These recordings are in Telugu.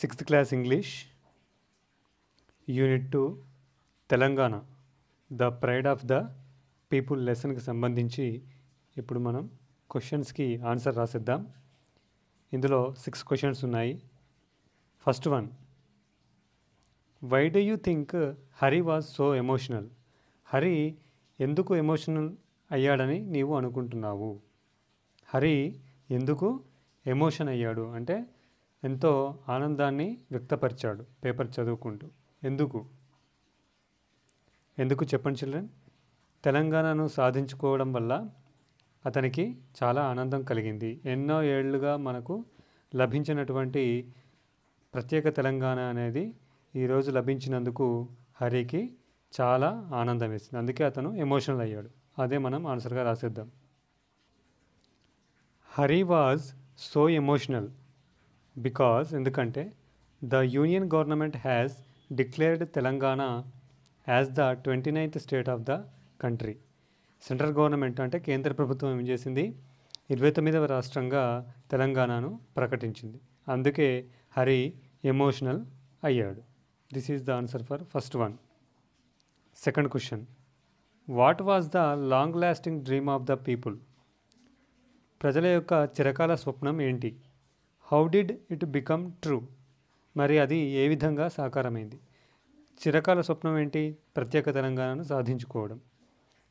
Sixth class English unit 2 Telangana the pride of the people లెసన్కి సంబంధించి ఇప్పుడు మనం క్వశ్చన్స్కి ఆన్సర్ రాసిద్దాం. ఇందులో 6 క్వశ్చన్స్ ఉన్నాయి. First one, why do you think Hari was so emotional? Hari ఎందుకు ఎమోషనల్ అయ్యాడని నీవు అనుకుంటున్నావు? హరి ఎందుకు ఎమోషన్ అయ్యాడు అంటే ఎంతో ఆనందాన్ని వ్యక్తపరిచాడు పేపర్ చదువుకుంటూ. ఎందుకు చెప్పండి చిల్డ్రన్. తెలంగాణను సాధించుకోవడం వల్ల అతనికి చాలా ఆనందం కలిగింది. ఎన్నో ఏళ్లుగా మనకు లభించినటువంటి ప్రత్యేక తెలంగాణ అనేది ఈరోజు లభించినందుకు హరికి చాలా ఆనందం వేసింది. అందుకే అతను ఎమోషనల్ అయ్యాడు. అదే మనం ఆన్సర్గా రాసేద్దాం. Hari was so emotional because ఎందుకంటే the union government has declared Telangana as the 29th state of the country. Central government అంటే కేంద్ర ప్రభుత్వం ఏం చేసింది, 29వ రాష్ట్రంగా తెలంగాణను ప్రకటించింది. అందుకే హరి ఎమోషనల్ అయ్యాడు. This is the answer for first one. Second question, what was the long lasting dream of the people? ప్రజల యొక్క చిరకాల స్వప్నం ఏంటి? How did it become true? మరి అది ఏ విధంగా సాకారమైంది? చిరకాల స్వప్నం ఏంటి? ప్రత్యేక తెలంగాణను సాధించుకోవడం.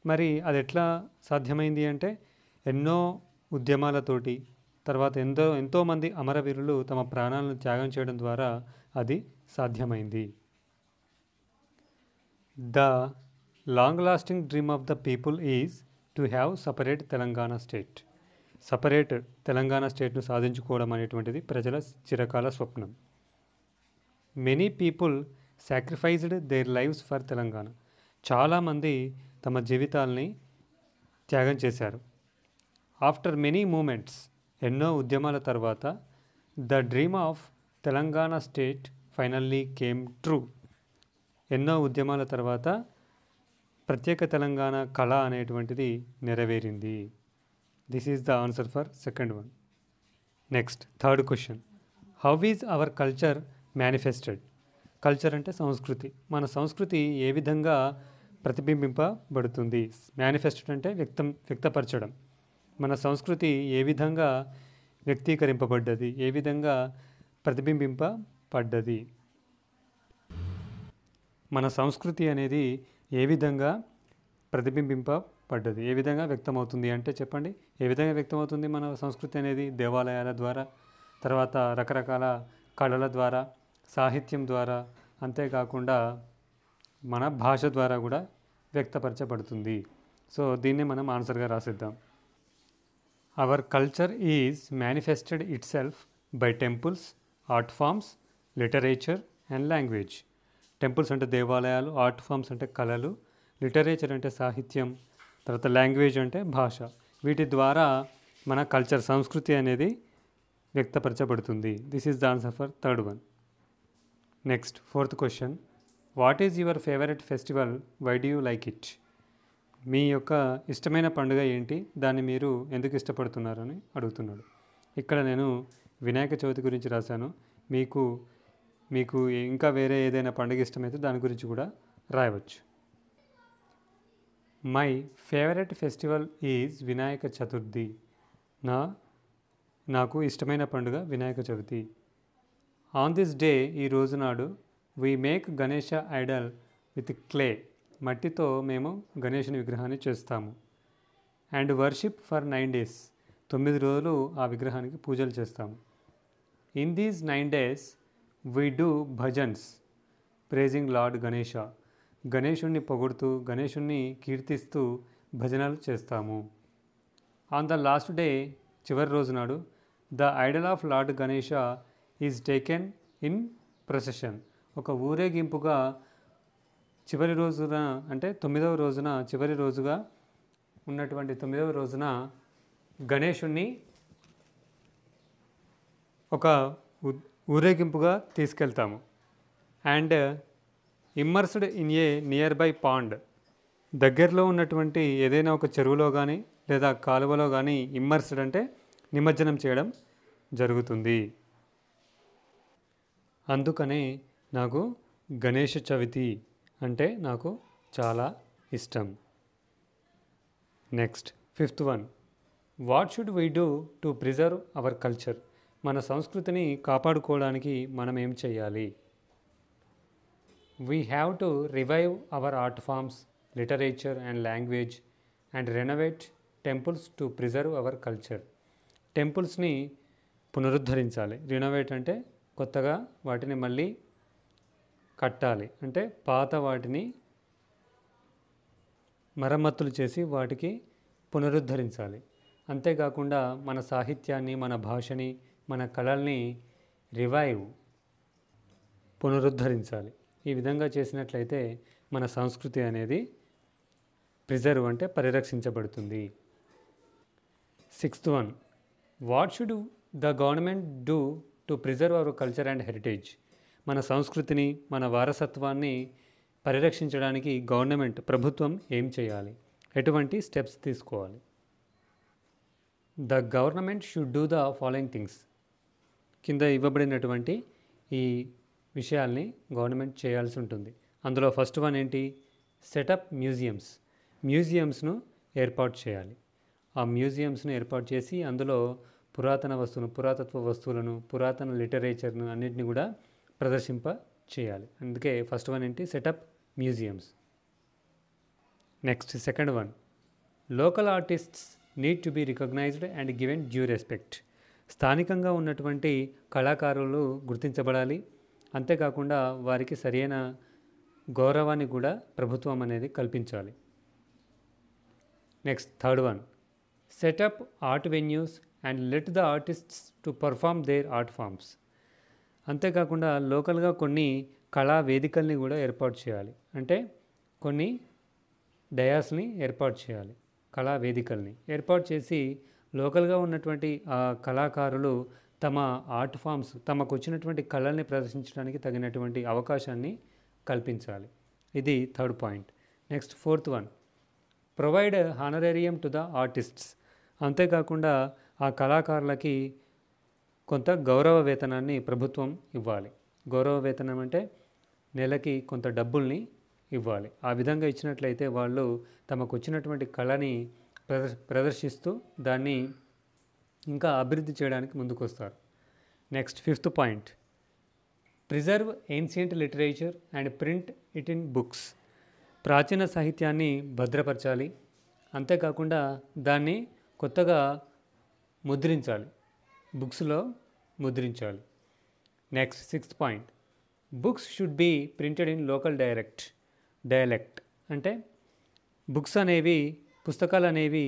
మరి అది ఎట్లా సాధ్యమైంది అంటే ఎన్నో ఉద్యమాలతోటి, తర్వాత ఎంతోమంది అమరవీరులు తమ ప్రాణాలను త్యాగం చేయడం ద్వారా అది సాధ్యమైంది. The long lasting dream of the people is to have separate Telangana state. Separate Telangana స్టేట్ను సాధించుకోవడం అనేటువంటిది ప్రజల చిరకాల స్వప్నం. Many people sacrificed their lives for Telangana. చాలామంది తమ జీవితాల్ని త్యాగం చేశారు. ఆఫ్టర్ మెనీ మూమెంట్స్, ఎన్నో ఉద్యమాల తర్వాత the dream of Telangana state finally came true. ఎన్నో ఉద్యమాల తర్వాత ప్రత్యేక తెలంగాణ కళ అనేటువంటిది నెరవేరింది. This is the answer for second one. Next third question, how is our culture manifested? Culture అంటే సంస్కృతి. మన సంస్కృతి ఏ విధంగా ప్రతిబింబింపబడుతుంది? మేనిఫెస్టెడ్ అంటే వ్యక్తపరచడం. మన సంస్కృతి ఏ విధంగా వ్యక్తీకరింపబడ్డది, ఏ విధంగా ప్రతిబింబింపబడ్డది? మన సంస్కృతి అనేది ఏ విధంగా ప్రతిబింబింపబడ్డది, ఏ విధంగా వ్యక్తమవుతుంది అంటే చెప్పండి. ఏ విధంగా వ్యక్తమవుతుంది మన సంస్కృతి అనేది? దేవాలయాల ద్వారా, తర్వాత రకరకాల కళల ద్వారా, సాహిత్యం ద్వారా, అంతేకాకుండా మన భాష ద్వారా కూడా వ్యక్తపరచబడుతుంది. సో దీన్ని మనం ఆన్సర్గా రాసిద్దాం. Our culture is manifested itself by temples, art forms, literature and language. Temples అంటే దేవాలయాలు, ఆర్ట్ ఫామ్స్ అంటే కళలు, లిటరేచర్ అంటే సాహిత్యం, తర్వాత లాంగ్వేజ్ అంటే భాష. వీటి ద్వారా మన కల్చర్ సంస్కృతి అనేది వ్యక్తపరచబడుతుంది. This is the answer for third one. Next fourth question, what is your favourite festival? Why do you like it? మీ యొక్క ఇష్టమైన పండుగ ఏంటి? దాన్ని మీరు ఎందుకు ఇష్టపడుతున్నారు అని అడుగుతున్నాడు. ఇక్కడ నేను వినాయక చవితి గురించి రాశాను. మీకు ఇంకా వేరే ఏదైనా పండుగ ఇష్టమైతే దాని గురించి కూడా రాయవచ్చు. My favourite festival is Vinayaka Chaturthi. నాకు ఇష్టమైన పండుగ Vinayaka Chavithi. On this day, ఈ రోజు నాడు, we make Ganesha Idol with clay. మట్టితో మేము గణేషుని విగ్రహాన్ని చేస్తాము. And worship for 9 days. 9 రోజులు ఆ విగ్రహానికి పూజలు చేస్తాము. In these 9 days we do bhajans praising lord Ganesha. గణేషుణ్ణి పొగుడుతూ, గణేషుణ్ణి కీర్తిస్తూ భజనలు చేస్తాము. ఆన్ ద లాస్ట్ డే, చివరి రోజు నాడు, the Idol of lord Ganesha is taken in procession. ఒక ఊరేగింపుగా చివరి రోజున అంటే 9వ రోజున, చివరి రోజుగా ఉన్నటువంటి 9వ రోజున గణేషుణ్ణి ఒక ఊరేగింపుగా తీసుకెళ్తాము. And immersed in a nearby pond. దగ్గరలో ఉన్నటువంటి ఏదైనా ఒక చెరువులో కానీ లేదా కాలువలో కానీ ఇమ్మర్స్డ్ అంటే నిమజ్జనం చేయడం జరుగుతుంది. అందుకనే నాకు గణేష చవితి అంటే నాకు చాలా ఇష్టం. Next 5th one, what should we do to preserve our culture? మన సంస్కృతిని కాపాడుకోవడానికి మనం ఏం చేయాలి? We have to revive our art forms, literature and language and renovate temples to preserve our culture. టెంపుల్స్ని పునరుద్ధరించాలి. రినోవేట్ అంటే కొత్తగా వాటిని మళ్ళీ కట్టాలి, అంటే పాత వాటిని మరమ్మతులు చేసి వాటికి పునరుద్ధరించాలి. అంతేకాకుండా మన సాహిత్యాన్ని, మన భాషని, మన కళల్ని పునరుద్ధరించాలి. ఈ విధంగా చేసినట్లయితే మన సంస్కృతి అనేది ప్రిజర్వ్ అంటే పరిరక్షించబడుతుంది. 6th one, what should the government do to preserve our culture and heritage? మన సంస్కృతిని, మన వారసత్వాన్ని పరిరక్షించడానికి ప్రభుత్వం ఏం చేయాలి? ఎటువంటి స్టెప్స్ తీసుకోవాలి? The government should do the following things. కింద ఇవ్వబడినటువంటి ఈ విషయాల్ని గవర్నమెంట్ చేయాల్సి ఉంటుంది. అందులో ఫస్ట్ వన్ ఏంటి? సెటప్ మ్యూజియంస్ను ఏర్పాటు చేయాలి. ఆ మ్యూజియంస్ను ఏర్పాటు చేసి అందులో పురాతత్వ వస్తువులను, పురాతన లిటరేచర్ను అన్నింటినీ కూడా ప్రదర్శింప చేయాలి. అందుకే ఫస్ట్ వన్ ఏంటి? Set up museums. Next 2nd one, local artists need to be recognised and given due respect. స్థానికంగా ఉన్నటువంటి కళాకారులు గుర్తించబడాలి. అంతేకాకుండా వారికి సరైన గౌరవాన్ని కూడా ప్రభుత్వం అనేది కల్పించాలి. Next 3rd one, set up art venues and let the artists to perform their art forms. అంతేకాకుండా లోకల్గా కొన్ని కళా వేదికల్ని కూడా ఏర్పాటు చేయాలి. అంటే కొన్ని డయాస్ని ఏర్పాటు చేయాలి, కళా వేదికల్ని ఏర్పాటు చేసి లోకల్గా ఉన్నటువంటి ఆ కళాకారులు తమ ఆర్ట్ ఫామ్స్, తమకు వచ్చినటువంటి కళల్ని ప్రదర్శించడానికి తగినటువంటి అవకాశాన్ని కల్పించాలి. ఇది 3rd point. Next 4th one, provide హానరేరియం to the artists. అంతేకాకుండా ఆ కళాకారులకి కొంత గౌరవ వేతనాన్ని ప్రభుత్వం ఇవ్వాలి. గౌరవ వేతనం అంటే నెలకి కొంత డబ్బుల్ని ఇవ్వాలి. ఆ విధంగా ఇచ్చినట్లయితే వాళ్ళు తమకు వచ్చినటువంటి కళని ప్రదర్శిస్తూ దాన్ని ఇంకా అభివృద్ధి చేయడానికి ముందుకు వస్తారు. Next 5th point, preserve ancient literature and print it in books. ప్రాచీన సాహిత్యాన్ని భద్రపరచాలి. అంతేకాకుండా దాన్ని కొత్తగా ముద్రించాలి, బుక్స్లో ముద్రించాలి. Next 6th point, books should be printed in local dialect. అంటే బుక్స్ అనేవి, పుస్తకాలు అనేవి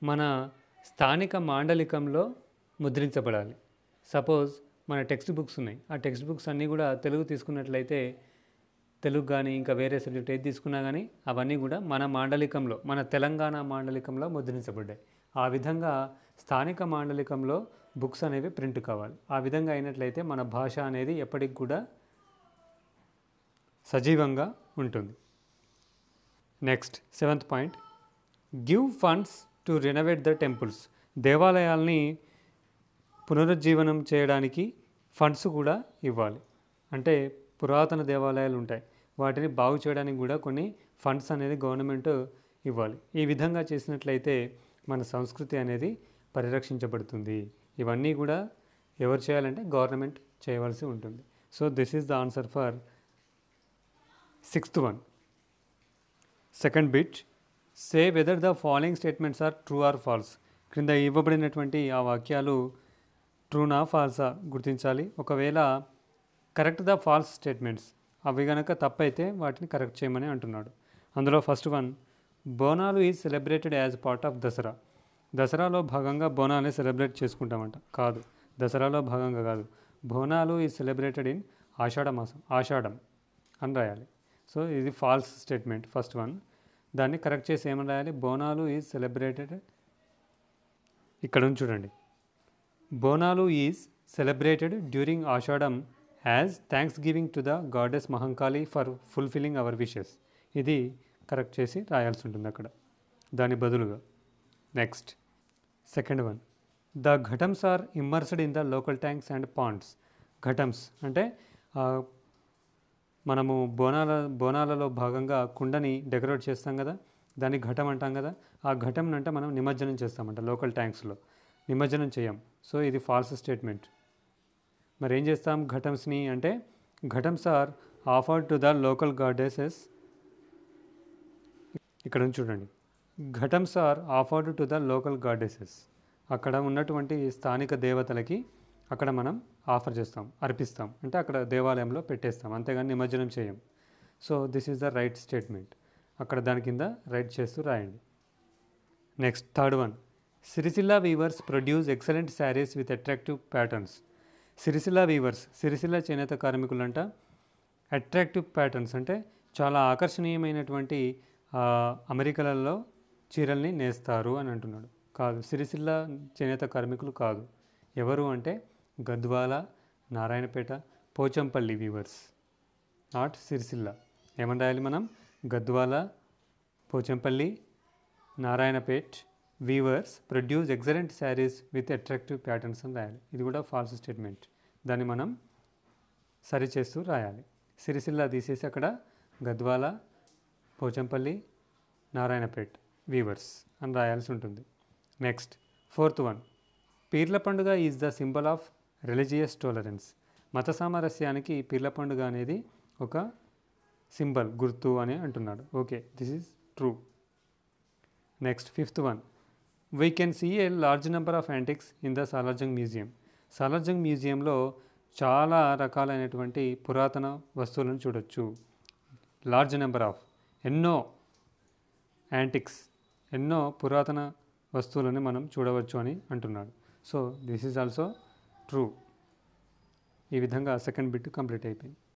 మన స్థానిక మాండలికంలో ముద్రించబడాలి. సపోజ్ మన టెక్స్ట్ బుక్స్ ఉన్నాయి, ఆ టెక్స్ట్ బుక్స్ అన్నీ కూడా తెలుగు తీసుకున్నట్లయితే తెలుగు కానీ ఇంకా వేరే సబ్జెక్ట్ ఏది తీసుకున్నా కానీ అవన్నీ కూడా మన మాండలికంలో, మన తెలంగాణ మాండలికంలో ముద్రించబడ్డాయి. ఆ విధంగా స్థానిక మాండలికంలో బుక్స్ అనేవి ప్రింట్ కావాలి. ఆ విధంగా అయినట్లయితే మన భాష అనేది ఎప్పటికి కూడా సజీవంగా ఉంటుంది. Next 7th point, give funds to renovate the temples. దేవాలయాల్ని పునరుజ్జీవనం చేయడానికి ఫండ్స్ కూడా ఇవ్వాలి. అంటే పురాతన దేవాలయాలు ఉంటాయి, వాటిని బాగు చేయడానికి కూడా కొన్ని ఫండ్స్ అనేది గవర్నమెంట్ ఇవ్వాలి. ఈ విధంగా చేసినట్లయితే మన సంస్కృతి అనేది పరిరక్షించబడుతుంది. ఇవన్నీ కూడా ఎవరు చేయాలంటే గవర్నమెంట్ చేయవలసి ఉంటుంది. So this is the answer for 6th one. Second bit, say whether the following statements are true or false. క్రింద ఇవ్వబడినటువంటి ఆ వాక్యాలు ట్రూనా ఫాల్సా గుర్తించాలి. ఒకవేళ కరెక్ట్ ద ఫాల్స్ స్టేట్మెంట్స్, అవి కనుక తప్పైతే వాటిని కరెక్ట్ చేయమని అంటున్నాడు. అందులో first one, Bonalu is celebrated as part of Dasara. దసరాలో భాగంగా బోనాల్ని సెలబ్రేట్ చేసుకుంటామంట. కాదు, దసరాలో భాగంగా కాదు. Bonalu is celebrated in Ashadham అని రాయాలి. సో ఇది ఫాల్స్ స్టేట్మెంట్ ఫస్ట్ వన్. దాన్ని కరెక్ట్ చేసి ఏమని రాయాలి? బోనాలు ఈజ్ సెలబ్రేటెడ్, ఇక్కడ చూడండి, Bonalu is celebrated during Ashadham as thanksgiving to the goddess Mahankali for fulfilling our wishes. ఇది కరెక్ట్ చేసి రాయాల్సి ఉంటుంది అక్కడ దాని బదులుగా. Next second one, the ghatams are immersed in the local tanks and ponds. Ghatams అంటే మనము బోనాలలో భాగంగా కుండని డెకరేట్ చేస్తాం కదా, దాన్ని ఘటం అంటాం కదా. ఆ ఘటం అంటే మనం నిమజ్జనం చేస్తామంట, లోకల్ ట్యాంక్స్లో నిమజ్జనం చేయం. సో ఇది ఫాల్స్ స్టేట్మెంట్. మరి ఏం చేస్తాం ఘటమ్స్ని అంటే, ghatams are offered to the local goddesses. ఇక్కడ నుంచి చూడండి, ghatams are offered to the local goddesses. అక్కడ ఉన్నటువంటి స్థానిక దేవతలకి అక్కడ మనం ఆఫర్ చేస్తాం, అర్పిస్తాం, అంటే అక్కడ దేవాలయంలో పెట్టేస్తాం, అంతేగాని నిమజ్జనం చేయం. So this is the right statement. అక్కడ దాని కింద రైట్ చేస్తూ రాయండి. Next third one, Sircilla weavers produce excellent saris with attractive patterns. Sircilla weavers, Sircilla చేనేత కార్మికులంట అట్రాక్టివ్ ప్యాటర్న్స్ అంటే చాలా ఆకర్షణీయమైనటువంటి అమెరికలలో చీరల్ని నేస్తారు అని అంటున్నాడు. కాదు, సిరిసిల్ల చేనేత కార్మికులు కాదు. ఎవరు అంటే గద్వాల, నారాయణపేట, పోచంపల్లి వీవర్స్, నాట్ సిరిసిల్ల. ఏమని రాయాలి మనం? Gadwal, Pochampally, Narayanpet weavers produce excellent saris with attractive patterns అని రాయాలి. ఇది కూడా ఫాల్స్ స్టేట్మెంట్. దాన్ని మనం సరిచేస్తూ రాయాలి. సిరిసిల్ల తీసేసి అక్కడ గద్వాల, పోచంపల్లి, నారాయణపేట్ వీవర్స్ అని రాయాల్సి ఉంటుంది. నెక్స్ట్ ఫోర్త్ వన్, పీర్ల పండుగ is the symbol of religious tolerance. మత సామరస్యానికి పీర్ల పండుగ అనేది ఒక సింబల్, గుర్తు అని అంటున్నాడు. Okay, this is true. Next fifth one, we can see a large number of antiques in the Salar Jung museum. Salar Jung మ్యూజియంలో చాలా రకాలైనటువంటి పురాతన వస్తువులను చూడొచ్చు. లార్జ్ నెంబర్ ఆఫ్, ఎన్నో యాంటిక్స్, ఎన్నో పురాతన వస్తువులని మనం చూడవచ్చు అని అంటున్నాడు. So this is also true. ఈ విధంగా సెకండ్ బిట్ కంప్లీట్ అయిపోయింది.